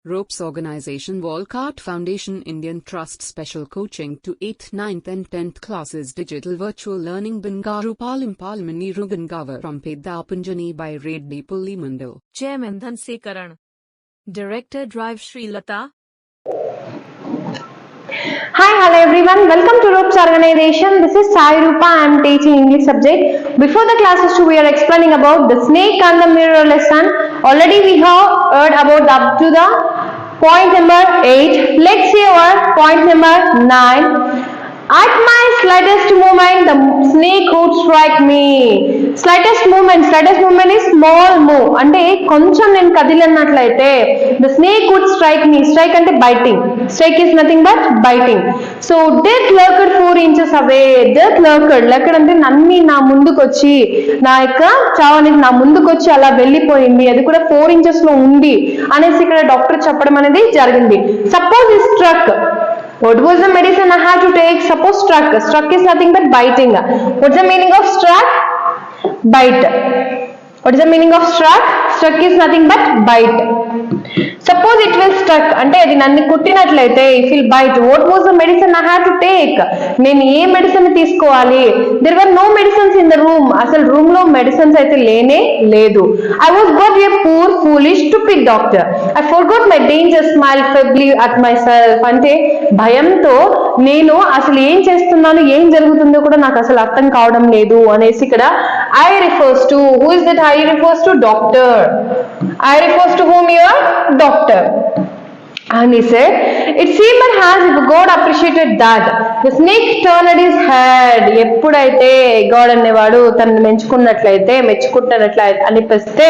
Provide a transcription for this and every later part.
Ropes Organization Walcott Foundation Indian Trust Special Coaching to 8th, 9th and 10th classes Digital Virtual Learning Bangaru Palimani Rugangavar from Pedapunjani by Reddy Pulli Mandal. Chairman Dhan Sekaran. Director Drive Sri Lata. Hi, hello everyone. Welcome to Ropes Organization. This is Sai Rupa. I am teaching English subject. Before the classes 2, we are explaining about the snake and the mirror lesson. Already we have heard about up to the point number 8. Let's see our point number 9. At my slightest movement, the snake would strike me. Slightest movement is small move. అంటే కొంచెం నేను కదిలినట్లయితే the snake would strike me. Strike అంటే biting. Strike is nothing but biting. So death lurked 4 inches away. Death lurked అంటే నన్ని నా ముందుకు వచ్చి నా యొక్క చావనికి నా ముందుకు వచ్చి అలా వెళ్ళిపోయింది. అది కూడా 4 inches లో ఉంది అనేసి ఇక్కడ డాక్టర్ చెప్పడం అనేది జరిగింది. Suppose it struck. What was the medicine I had to take? Suppose struck. Struck is nothing but biting. What's the meaning of struck? Bite. What is the meaning of struck? Struck is nothing but bite. Suppose it will struck. అంటే అది నన్ను కుట్టినట్లయితే it will bite. What was the medicine I had to take? నేను ఏ medicine తీసుకోవాలి? There were no medicines in the room. అసలు room లో medicines అయితే లేనే లేదు. I was but a poor foolish stupid doctor. I forgot my danger, smiled feebly at myself. అంటే భయంతో నేను అసలు ఏం చేస్తున్నాను ఏం జరుగుతుందో కూడా నాకు అసలు అర్థం కావడం లేదు అనేసి ఇక్కడ I refers to, who is that I refers to? Doctor. I refers to whom here? Doctor. And he said, it seemed as if God appreciated that. The snake turned his head. ఎప్పుడైతే God అనేవాడు తనని మెచ్చుకుంటున్నట్లయితే అనిపిస్తే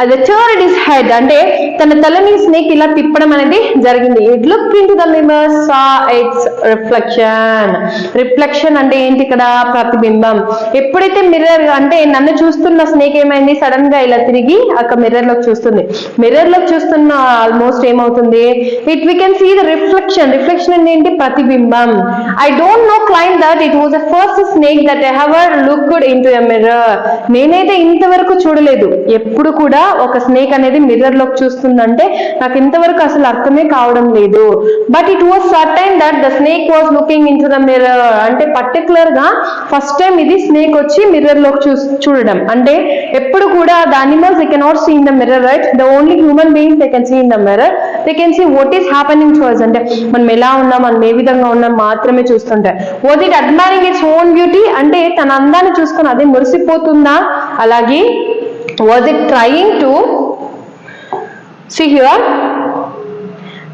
అది turned his head అంటే తన తలని snake ఇలా తిప్పడం అనేది జరిగింది. It looked into the mirror, saw its reflection. Reflection అంటే ఏంటి ఇక్కడ? ప్రతిబింబం. ఎప్పుడైతే మిర్రర్ అంటే నన్ను చూస్తున్న స్నేక్ ఏమైంది? సడన్ గా ఇలా తిరిగి అక్కడ మిర్రర్ లోకి చూస్తుంది. మిర్రర్ లోకి చూస్తున్న ఆల్మోస్ట్ ఏమవుతుంది? We can see the reflection అంటే ఏంటి? ప్రతిబింబం. I don't know claim that it was the first snake that I ever looked into a mirror. నేనైతే ఇంతవరకు చూడలేదు. ఎప్పుడు కూడా ఒక స్నేక్ అనేది మిర్రర్ లోకి చూస్తుందంటే నాకు ఇంతవరకు అసలు అర్థమే కావడం లేదు. But it was certain that the snake was looking into the mirror. అంటే పర్టికులర్ గా ఫస్ట్ టైం ఇది స్నేక్ వచ్చి మిర్రర్ లోకి చూడడం. అంటే ఎప్పుడు కూడా the animals they cannot see in the mirror, right? The only human beings they can see in the mirror. They can see what is happening to us. అంటే మనం ఎలా ఉన్నాం, మనం ఏ విధంగా ఉన్నాం మాత్రమే చూస్తుంటాయి. Was it admiring its own beauty? అంటే తన అందాన్ని చూసుకొని అదే మురిసిపోతుందా? అలాగే was it trying to see here?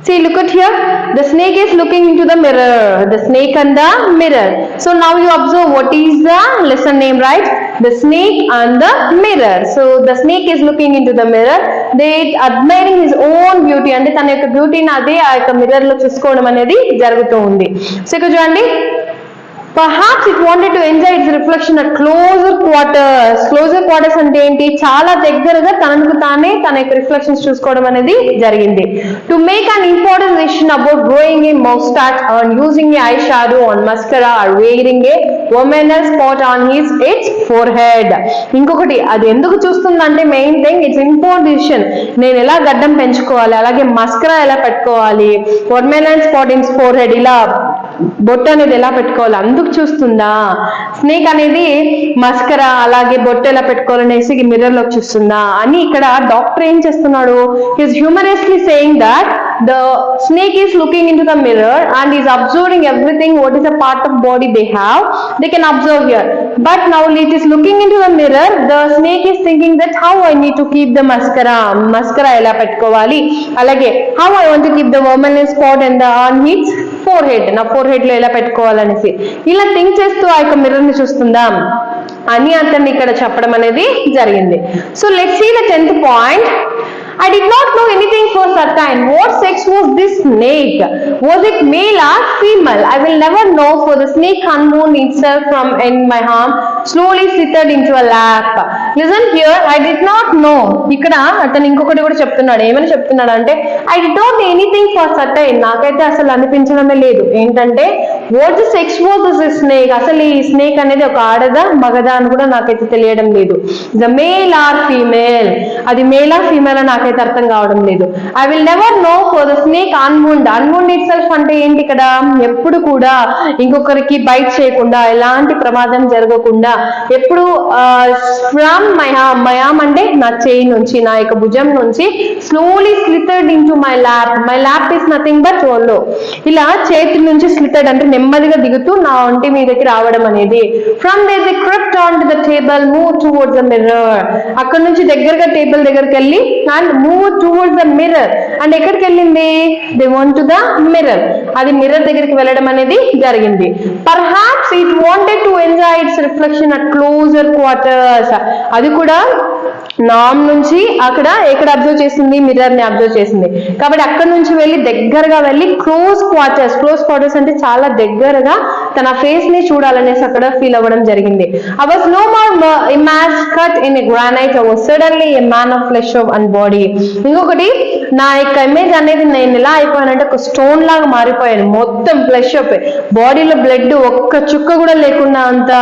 See, look at here. The snake is looking into the mirror. The snake and the mirror. So now you observe what is the lesson name, right? The snake and the mirror. So the snake is looking into the mirror. They admiring his own beauty. అంటే తన యొక్క బ్యూటీని అదే ఆ యొక్క mirror లో చూసుకోవడం అనేది జరుగుతూ ఉంది. సో ఇక్కడ చూడండి, perhaps it wanted to enjoy its reflection at closer quarters. Closer quarters అంటే ఏంటి? చాలా దగ్గరగా తనకు తానే తన యొక్క రిఫ్లెక్షన్స్ చూసుకోవడం అనేది జరిగింది. To make an important decision about growing a moustache and using a eyeshadow on mascara or wearing a vermeil spot on its forehead. ఇంకొకటి అది ఎందుకు చూస్తుందంటే main thing it's important decision. నేను ఎలా గడ్డం పెంచుకోవాలి, అలాగే మస్కరా ఎలా పెట్టుకోవాలి, vermeil spot in forehead ఇలా బొట్టు అనేది ఎలా పెట్టుకోవాలి అందుకు చూస్తుందా? స్నేక్ అనేది మస్కరా అలాగే బొట్టు ఎలా పెట్టుకోవాలనేసి మిర్రర్ లో చూస్తుందా అని ఇక్కడ డాక్టర్ ఏం చేస్తున్నాడు? Is హ్యూమరస్లీ saying that the snake is looking into the mirror and is observing everything what is a part of body they have, they can observe here. But now it is looking into the mirror, the snake is thinking that how I need to keep the mascara ఎలా పెట్టుకోవాలి, అలాగే how I want to keep the vermeil spot and on its forehead, నా four head లో ఎలా పెట్టుకోవాలనేసి ఇలా think చేస్తూ ఆ యొక్క మిర్రర్ ని చూస్తుందా అని అతన్ని ఇక్కడ చెప్పడం అనేది జరిగింది. So let's see the 10th point. I did not know anything for certain. What sex was this snake? Was it male or female? I will never know, for the snake unwound itself from in my arm, slowly slithered into a lap. Listen here, I did not know. ఇక్కడ అతను ఇంకొకటి కూడా చెప్తున్నాడు. ఏమని చెప్తున్నాడు అంటే I did not know anything for certain. నాకైతే అసలు అనిపించడమే లేదు ఏంటంటే what the sex was this snake, అసలు ఈ స్నేక్ అనేది ఒక ఆడదా మగదా అని కూడా నాకైతే తెలియడం లేదు. ద మేల్ ఆర్ ఫీమేల్, అది మేల్ ఆర్ ఫీమేల్ అని నాకైతే అర్థం కావడం లేదు. I will never know for the snake unwound. Unwound itself అంటే ఏంటి ఇక్కడ, ఎప్పుడు కూడా ఇంకొకరికి బైట్ చేయకుండా, ఎలాంటి ప్రమాదం జరగకుండా, ఎప్పుడు ఫ్రమ్ మై ఆర్మ్ అంటే నా చేయి నుంచి, నా యొక్క భుజం నుంచి slowly slitted into my lap. My lap is nothing but hollow, ఇలా చేతి నుంచి స్లిటెడ్ అంటే నెమ్మదిగా దిగుతూ నా ఒంటి మీదకి రావడం అనేది. From there they crept onto the table, move towards the mirror. అక్కడ నుంచి దగ్గరగా టేబుల్ దగ్గరికి వెళ్ళి and move towards the mirror. And ఎక్కడికి వెళ్ళింది, they want to the mirror, అది మిర్రర్ దగ్గరికి వెళ్ళడం అనేది జరిగింది. Perhaps it wanted to enjoy its reflection at closer quarters. అది కూడా నామ్ నుంచి అక్కడ ఎక్కడ అబ్జర్వ్ చేసింది, మిర్రర్ ని అబ్జర్వ్ చేసింది కాబట్టి అక్కడ నుంచి వెళ్ళి దగ్గరగా వెళ్ళి క్లోజ్ క్వార్టర్స్ అంటే చాలా దగ్గరగా తన ఫేస్ ని చూడాలనేసి అక్కడ ఫీల్ అవ్వడం జరిగింది. I was no more image cut in a granite, I was suddenly a man of flesh and body. ఇంకొకటి, నా యొక్క ఇమేజ్ అనేది నేను ఎలా అయిపోయానంటే ఒక స్టోన్ లాగా మారిపోయాను, మొత్తం ఫ్లెష్ అయిపోయి బాడీలో బ్లడ్ ఒక్క చుక్క కూడా లేకుండా అంత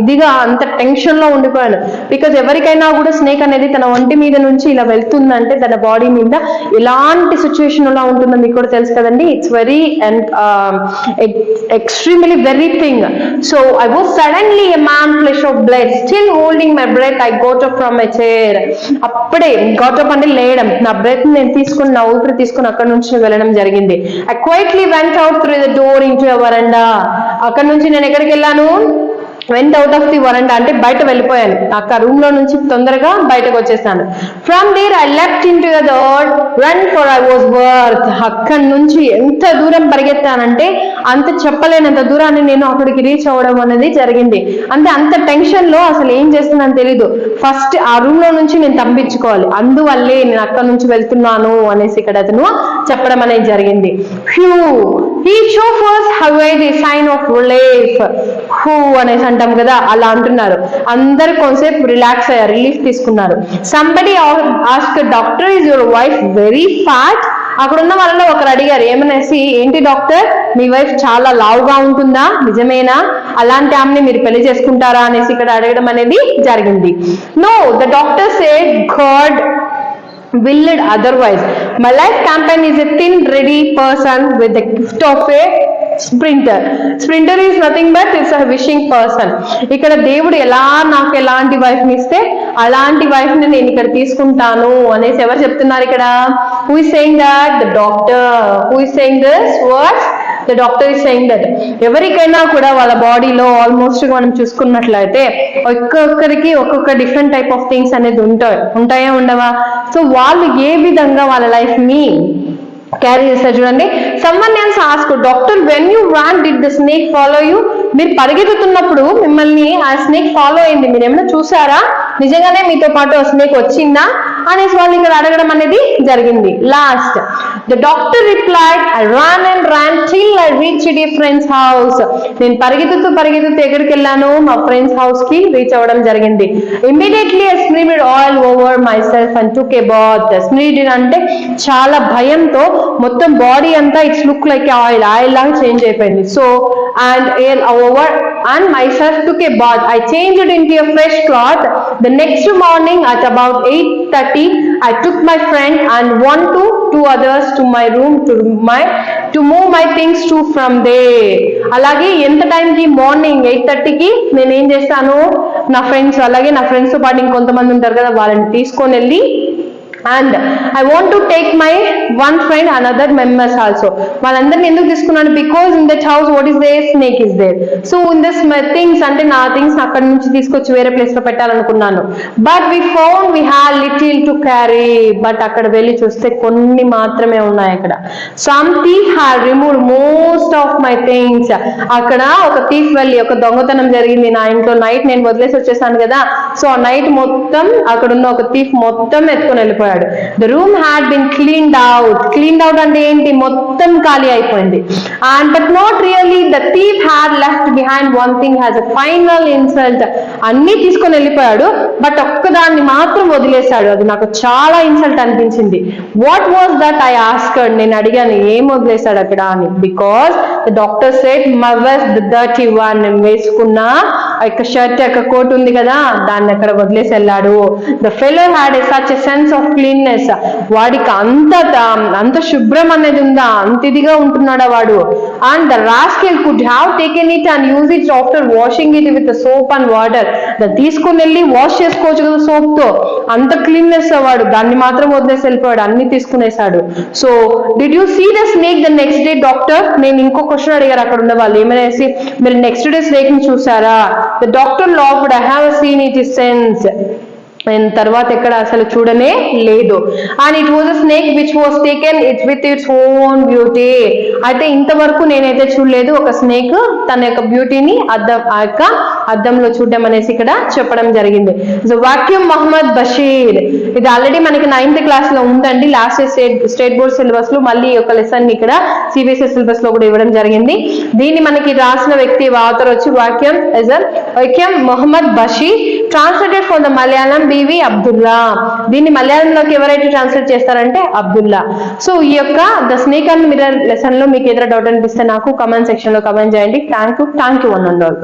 ఇదిగా అంత టెన్షన్ లో ఉండిపోయాను. బికాజ్ ఎవరికైనా కూడా స్నేక్ అనేది తన ఒంటి మీద నుంచి ఇలా వెళ్తుందంటే తన బాడీ మీద ఎలాంటి సిచ్యువేషన్ ఎలా ఉంటుందో మీకు కూడా తెలుసు కదండి. It's very and extremely very thing. So I was suddenly a man flesh of blood, still holding my breath. I got up from my chair. అప్పుడే got up అంటే లేయడం, నా బ్రెత్ నేను తీసుకుని నా ఊపిరి తీసుకుని అక్కడ నుంచి వెళ్ళడం జరిగింది. I quietly went out through the door into a veranda. అక్కడ నుంచి నేను ఎక్కడికి వెళ్ళాను, వెంట్ అవుట్ ఆఫ్ ది వరండా అంటే బయట వెళ్ళిపోయాను, అక్కడ రూమ్ లో నుంచి తొందరగా బయటకు వచ్చేసాను. From there I left into the run for I was worth. అక్కడి నుంచి ఎంత దూరం పరిగెత్తానంటే అంత చెప్పలేనంత దూరాన్ని నేను అక్కడికి రీచ్ అవ్వడం అనేది జరిగింది. అంటే అంత టెన్షన్ లో అసలు ఏం చేస్తున్నాను తెలీదు. ఫస్ట్ ఆ రూమ్ లో నుంచి నేను తప్పించుకోవాలి, అందువల్లే నేను అక్కడ నుంచి వెళ్తున్నాను అనేసి ఇక్కడ అతను చెప్పడం అనేది జరిగింది. Hue he chauffeurs away the sign of relief. హూ అనేసి అంటాం కదా, అలా అంటున్నారు. అందరు కొంచెంసేపు రిలాక్స్ అయ్యారు, రిలీఫ్ తీసుకున్నారు. Somebody ask, doctor is your wife very fat. అక్కడ ఉన్న వాళ్ళలో ఒకరు అడిగారు ఏమనేసి, ఏంటి డాక్టర్ మీ వైఫ్ చాలా లావుగా ఉంటుందా, నిజమేనా, అలాంటి ఆమెని మీరు పెళ్లి చేసుకుంటారా అనేసి ఇక్కడ అడగడం అనేది జరిగింది. No, the doctor said God willed otherwise. My life campaign is a thin ready person with the gift of a sprinter is nothing but it's a wishing person. ఇక్కడ దేవుడు ఎలా నాకు ఎలాంటి వైఫ్ ని ఇస్తే అలాంటి వైఫ్ ని నేను ఇక్కడ తీసుకుంటాను అనేసి ఎవరు చెప్తున్నారు ఇక్కడ, who is saying that? The doctor. Who is saying this words? The doctor is saying that ఎవరికైనా కూడా వాళ్ళ బాడీలో ఆల్మోస్ట్ మనం చూసుకున్నట్లయితే ఒక్కొక్కరికి ఒక్కొక్క డిఫరెంట్ టైప్ ఆఫ్ థింగ్స్ అనేది ఉంటాయా ఉండవా? సో వాళ్ళు ఏ విధంగా వాళ్ళ లైఫ్ ని క్యారీ చేస్తారు చూడండి. Someone else ask, doctor when you run did the snake follow you? మీరు పరిగెత్తుతున్నప్పుడు మిమ్మల్ని ఆ స్నేక్ ఫాలో అయింది, మీరు ఏమైనా చూసారా, నిజంగానే మీతో పాటు ఆ స్నేక్ వచ్చిందా అనేసి వాళ్ళు ఇక్కడ అడగడం అనేది జరిగింది. Last the doctor replied, I run and run till I reached A friends house. నేను పరిగెత్తుతూ ఎక్కడికి వెళ్ళాను, మా ఫ్రెండ్స్ హౌస్ కి రీచ్ అవ్వడం జరిగింది. Immediately I sprinkled oil over myself and took a bath. Sprinkled అంటే చాలా భయంతో మొత్తం బాడీ అంతా ఇట్స్ లుక్ లైక్ ఆయిల్ లాగా చేంజ్ అయిపోయింది. So and air over and myself took a bath. I changed it into a fresh cloth. The next morning at about 8:30 I took my friend and two others to my room to move my things to from there. అలాగే ఎంత time కి, morning 8:30 కి నేను ఏం చేస్తాను, నా friends అలాగే నా ఫ్రెండ్స్ తో పాటు ఇంకొంతమంది ఉంటారు కదా వాళ్ళని తీసుకొని వెళ్ళి and I want to take my one friend and other members also. వాళ్ళందరిని ఎందుకు తీసుకున్నాను, because in that house what is there, snake is there. So in this things అంటే నా థింగ్స్ అక్కడ నుంచి తీసుకొచ్చి వేరే ప్లేస్ లో పెట్టాలనుకున్నాను. But we found we had little to carry. But అక్కడ వెళ్ళి చూస్తే కొన్ని మాత్రమే ఉన్నాయి అక్కడ. Some thief had removed most of my things. అక్కడ ఒక థీఫ్ వెళ్ళి ఒక దొంగతనం జరిగింది నా ఇంట్లో. నైట్ నేను వదిలేసి వచ్చేసాను కదా, సో ఆ నైట్ మొత్తం అక్కడ ఉన్న ఒక థీఫ్ మొత్తం ఎత్తుకొని వెళ్ళిపోయాడు. The room had been cleaned out అంటే ఏంటి, మొత్తం ఖాళీ అయిపోయింది. And but not really, the thief had left behind one thing as a final insult. అన్ని తీసుకొని వెళ్ళిపోయాడు, బట్ ఒక్కదాన్ని మాత్రం వదిలేశాడు. అది నాకు చాలా ఇన్సల్ట్ అనిపించింది. What was that? I asked. నేను అడిగాను ఏం వదిలేశాడు అక్కడ అని. Because the doctor said moves the dirty one, వేసుకున్న ఆ యొక్క షర్ట్ యొక్క కోట్ ఉంది కదా దాన్ని అక్కడ వదిలేసి వెళ్ళాడు. The fellow had such a sense of cleanness, వాడికి అంత శుభ్రం అనేది ఉందా, అంత ఇదిగా ఉంటున్నాడా వాడు. And the rascal could have taken it and use it after washing it with soap and water, తీసుకుని వెళ్ళి వాష్ చేసుకోవచ్చు కదా సోప్ తో, అంత క్లీన్నెస్ వాడు, దాన్ని మాత్రం వదిలేసి వెళ్ళిపోయాడు, అన్ని తీసుకునేసాడు. So did you see the snake the next day doctor? నేను ఇంకో క్వశ్చన్ అడిగారు అక్కడ ఉన్న వాళ్ళు, ఏమనేసి మీరు నెక్స్ట్ డే స్నేక్ ని చూసారా? The doctor laughed, I have seen it sense, తర్వాత ఎక్కడ అసలు చూడనే లేదు. And it was a snake which was taken it with its own beauty, అయితే ఇంతవరకు నేనైతే చూడలేదు ఒక స్నేక్ తన యొక్క బ్యూటీని అద్దంలో చూడడం అనేసి ఇక్కడ చెప్పడం జరిగింది. సో వాక్యూమ్ మహమ్మద్ బషీర్, ఇది ఆల్రెడీ మనకి 9th క్లాస్ లో ఉందండి, లాస్ట్ స్టేట్ బోర్డ్ సిలబస్ లో మళ్ళీ ఒక లెసన్ ఇక్కడ సిబిఎస్ఈ సిలబస్ లో కూడా ఇవ్వడం జరిగింది. దీన్ని మనకి రాసిన వ్యక్తి ఆథర్ వచ్చి Vaikom Mohammed Basheer, translated from the Malayalam BV Abdullah, దీన్ని మలయాళంలోకి ఎవరైతే ట్రాన్స్లేట్ చేస్తారంటే అబ్దుల్లా. సో ఈ యొక్క the snake and mirror lesson లో మీకు ఏదైనా డౌట్ అనిపిస్తే నాకు కమెంట్ సెక్షన్ లో కమెంట్ చేయండి. Thank you one and all.